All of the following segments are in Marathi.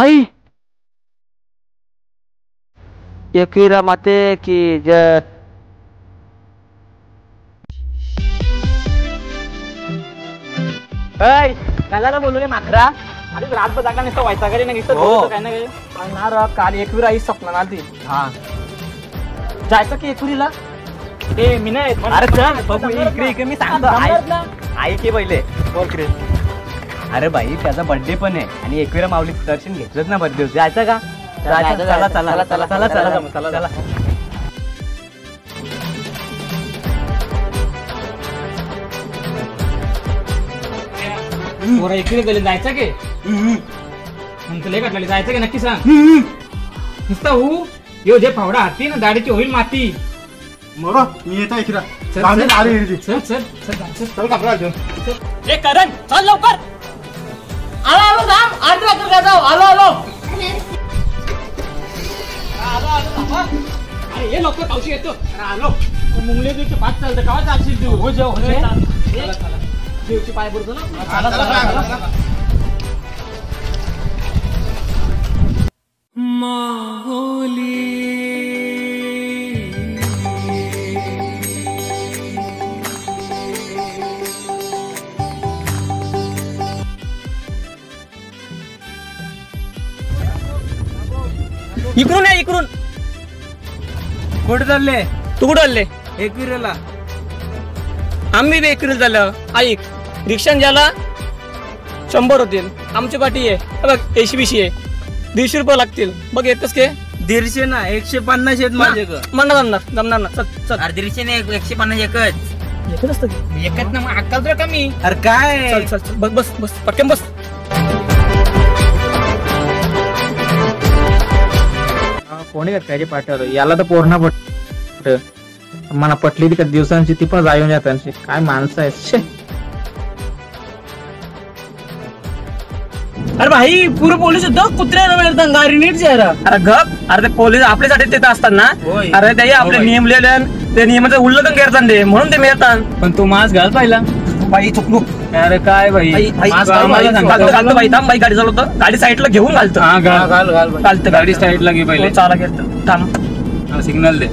हाय एकवीरा माते की जय. काय बोलू रे माखरा अरे रातभर जागा नुसतं व्हायचा घरी नाही काय ना काय काल एकवीर आई स्वप्न आली. हा जायचं की एकविरीला ए मी नाही अरे चल इकडे मी सांगतो आई की पहिले बोल. अरे भाई त्याचा बर्थडे पण आहे आणि एकविरा माऊली दर्शन घेतलंच ना बर्थडे जायचं का. चला चला चला चला चला चला चला. एकविरी गेले जायचं की तुला कटला जायचं की नक्की सांग. नुसतं हो यो जे फावडा हाती ना दाढीची होईल माती. मरो मी येतो एकविरा. चल चल चल चल कपडा घेऊन ए करण चल लवकर. आलो आलो थांब अर्ध वाजता जाऊ. आलो आलो आलो आलो अरे हे लवकर पावशी येतो. आलो मुंगले दिवशी पाच चालतं केव्हा जाशील तू. हो जाऊ देवची पाय बुडतो ना. माहोली इकडून आहे इकडून. कुठे चालले तू कुठं चालले. एकविरेला. आम्ही बी एकविरीला झालं. ऐक रिक्षा ज्याला 100 होतील. आमची पाठी आहे बघ 80-20 आहे. 150 रुपये लागतील बघ. येतच के 150 ना 150 आहेत माझ्याकडे. म्हणणार जमणार ना. चल चल. 150 नाही 150 एकच एकच एकच ना मग अक्कल तर कमी. अरे काय चल चल चल बस बस बस पटकन बस. कोणी काय पाठवलं याला तर पोरणा पट मला पटली ती कधी दिवसांची ती पण जाऊन जातांची. काय माणसं आहेत. अरे भाई पूर्व पोलीस होतं कुत्र्याला गाडी नीट चेहरा. अरे गप अरे ते पोलीस आपल्यासाठी तिथं असतात ना. अरे ते आपले नियम लिहिले ते नियमाचं उल्लंघन करतात ते म्हणून ते मिळतात. पण तू मास्क घाल पाहिला. बाई चुकलो. अरे काय भाई घालतो बाई. थांब बाई गाडी चालवतो. गाडी साईडला घेऊन घालतो. हा घाल घाल घाल घालतो गाडी साईडला घे पहिले. चाला घेतो थांब. सिग्नल दे.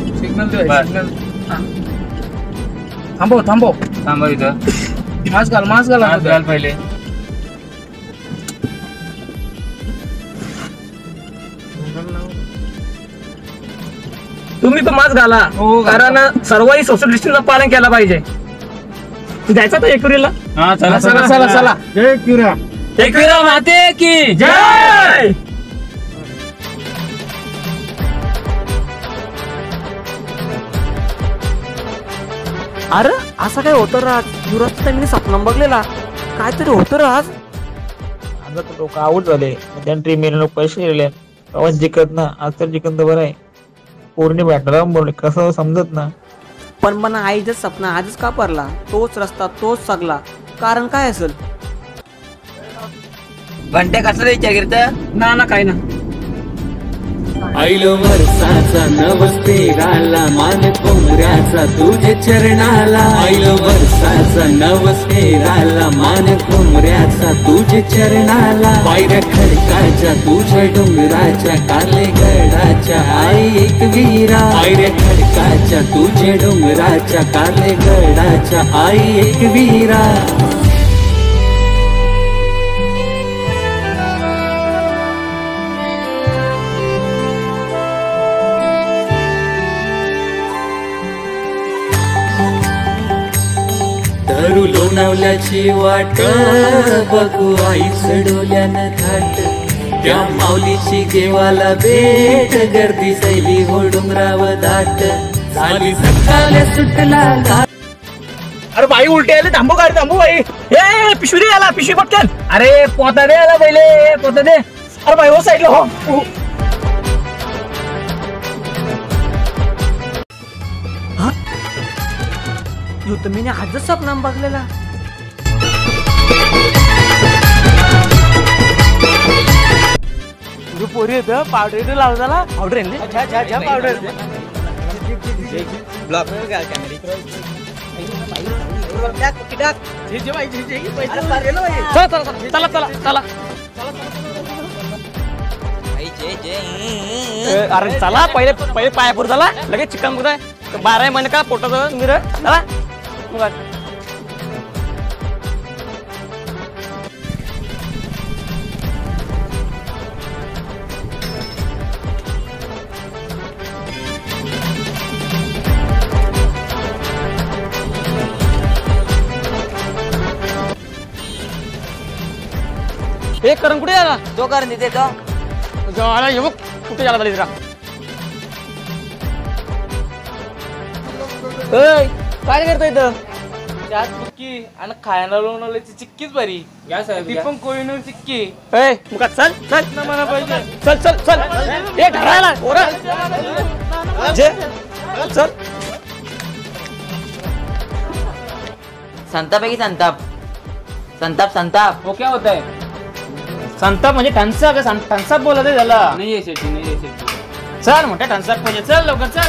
थांबव थांबव थांबव इथं. मास्क घाल घाल पहिले. तुम्ही पण मास्क घाला. कारण सर्वही सोशल डिस्टन्सचं पालन केलं पाहिजे. जायचं तर एकविरीला. हा चला चला चला चला. जय एकविरा. एकविरा माते की जय. अरे असं काय होतं राज. युवराज मी स्वप्न बघलेला काहीतरी होतं राज. आता तर लोक आऊट झाले. त्यांनी मेले लोक पैसे दिले. प्रवास जिंकत ना. आज तर जिंकत बरं आहे. पूर्ण भेटला बोलले कसं समजत ना. पण मला आईचं स्वप्न आजच का पडला. तोच रस्ता तोच सगला. कारण काय असेल. घंटे कसं विचार करत ना काय ना. आईलो वर्षाचा नवस पेराला मान कोंबऱ्याचा तुझे चरणाला. आईलो वर्षाचा नवस पेराला मान कोंबऱ्याचा तुझे चरणाला. पायऱ्या खडकाच्या तुझ्या डोंगराच्या काले गडाच्या आई एकविरा. पायऱ्या खडकाच्या तुझ्या डोंगराच्या काले गडाच्या आई एकविरा. धरू लोणावल्याची वाट बघू आईच डोल्यानं थाट. त्या माऊलीची देवाला भेट गर्दी सैली हो डोंगराव दाट. झाली सकाळ सुटला. अरे बाई उलटे आले. थांबू गाडी थांबू बाई. ए पिशवी दे आला. पिशवी पटकन. अरे पोता दे आला पहिले. पोता दे. अरे बाई हो साईडला हो. मी आजच स्वप्न बघलेला. पोरी येत पावडर लावला. पावडर पावडर चला चला चला चला. अरे चला पहिले पहिले पायापूर झाला लगेच चिकन बुक आहे 12 महिने का पोटाचं मिर चला हे करण कुठे आला तो करण तिथे तो आला ये बघ कुठे झाला तरी काय करतोय इथं त्यात बुक्की आणि खायला लावून चिक्कीच बरी ती पण कोहिनूर चिक्की मुका चल चल मला पाहिजे चल चल चल हे ठरायला ओरा जे चल संताप आहे की संताप संताप संताप वो क्या होता है? संताप म्हणजे टन्साप बोलत आहे त्याला नहीं है सेठी, नहीं है सेठी. चल मोठ्या टन्साप पाहिजे चल लवकर चल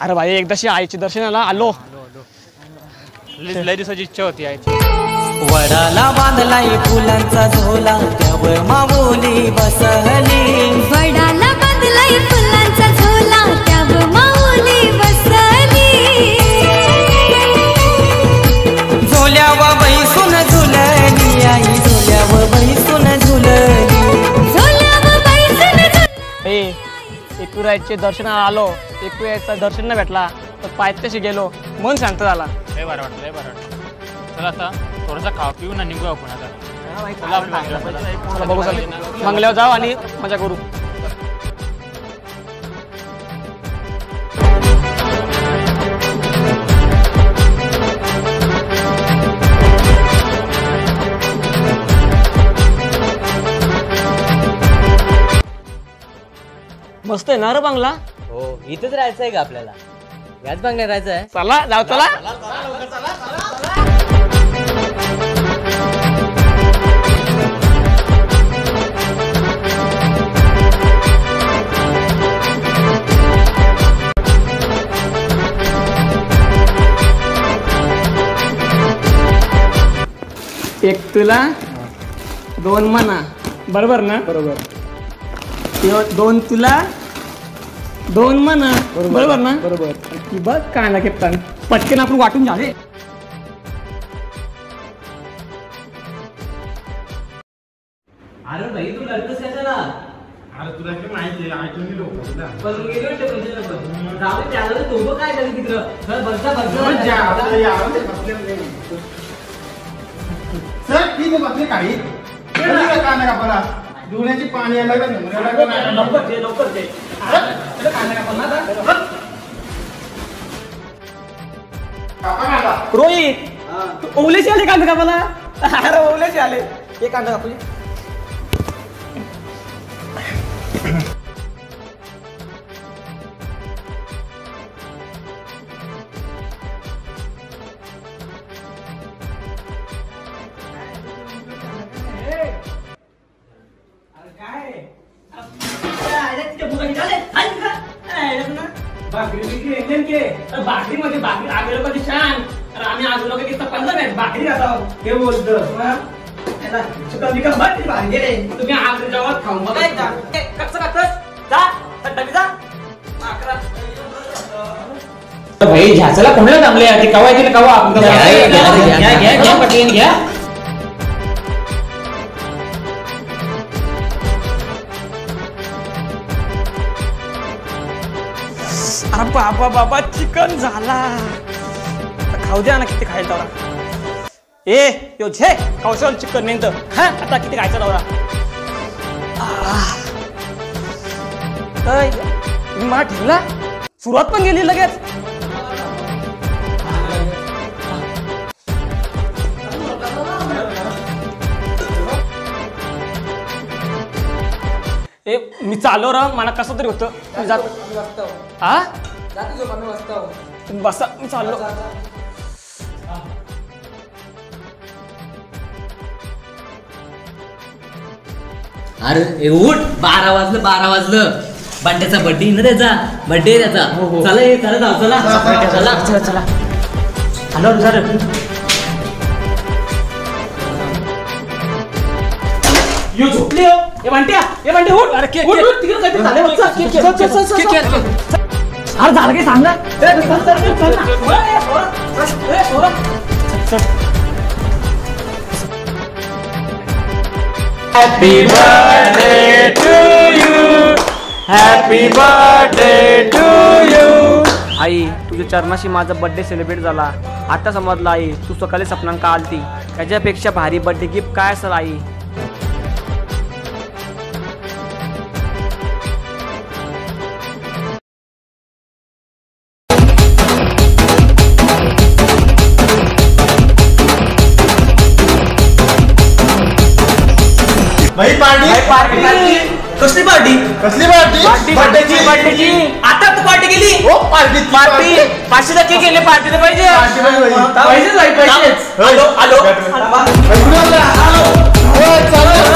अरे भाई एकदाशी आईची दर्शनाला आलो लय दिवसाची इच्छा होती आईची वडाला बांधलाय फुलांचा झोला त्यावर माऊली बसली वडाला बांधलाय फुलांचा झोला त्यावर माऊली बसली झोल्यावर बैसून झुलली आई झोल्यावर बैसून झुलली झोल्यावर बैसून झुलली एकविरायचे दर्शनाला आलो एकविरायचं दर्शन न भेटला तर पायथ्याशी गेलो मन शांत झाला लय बरं वाटलं, लय बरं वाटलं. चला आता थोडासा खाऊ पिऊ ना निघू आपण आता. चला आपल्या मंदिरात. चला बघू चालेल मंगल्यावर जाऊ आणि मजा करू मस्त आहे ना रे बंगला हो इथेच राहायचंय का आपल्याला याच बंगल्यात राहायचंय चला जाऊ चला एक तुला 2 मना बरोबर ना बरोबर 2 तुला 2 मना बरोबर ना बरोबर की बघ काय ना केप्टन पटकन आपण वाटून झाले अरे भाई तू लढतोस कशाला अरे तुला काय माहिती आहे आयटोनी लोक पण गेली वाटतं पैसे जाऊ दे त्याला तो काय झालं तिकडं बघता सर ठीक आहे बसले काही का नका बरा धुण्याची पाणी यायला लवकर दे रोहित ओलेचे आले कांदा का मला अरे ओलेचे आले हे कांदा कापू भाकरी मध्ये भाकरी आगे लोक छान आम्ही आज लोक भाकरी खातो हे बोलतो चिकन बिकन भारी गेले तुम्ही आज जेवत खाऊन बघा कसं भाई झाचाला कोणाला थांबले ते कवा येतील कवा आपण घ्या पटकन घ्या अरे बाबा बाबा चिकन झाला खाऊ द्या ना किती खायला दौरा यो छे कौशल चिकन नेंत हा आता किती खायचा दौरा मला ठेवला सुरुवात पण गेली लगेच मी चालो र मला कसं तरी होतं मी जातो हा बसा मी चाललो अरे उठ 12 वाजलं बंड्याचा बर्थडे ना त्याचा बर्थडे त्याचा चला चला चला चला चला चला हॅलो सर यो झोपली हो. ए बंट्या उठ. अरे केक तिकडे काहीतरी झालंय बघ. चल. अरे झालं काय सांग ना. चल ना. Happy birthday to you. Happy birthday to you. आई तुझ्या चरणाशी माझा बर्थडे सेलिब्रेट झाला. आता समजलं आई तू सकाळी सपनांक का आलती. त्याच्यापेक्षा भारी बर्थडे गिफ्ट काय असेल आई. भाई पार्टी कसली पार्टी. कसली पार्टी बर्थडेची. आता तू पार्टी केली. हो पार्टी 500 केले पार्टीला पाहिजे. आलो चला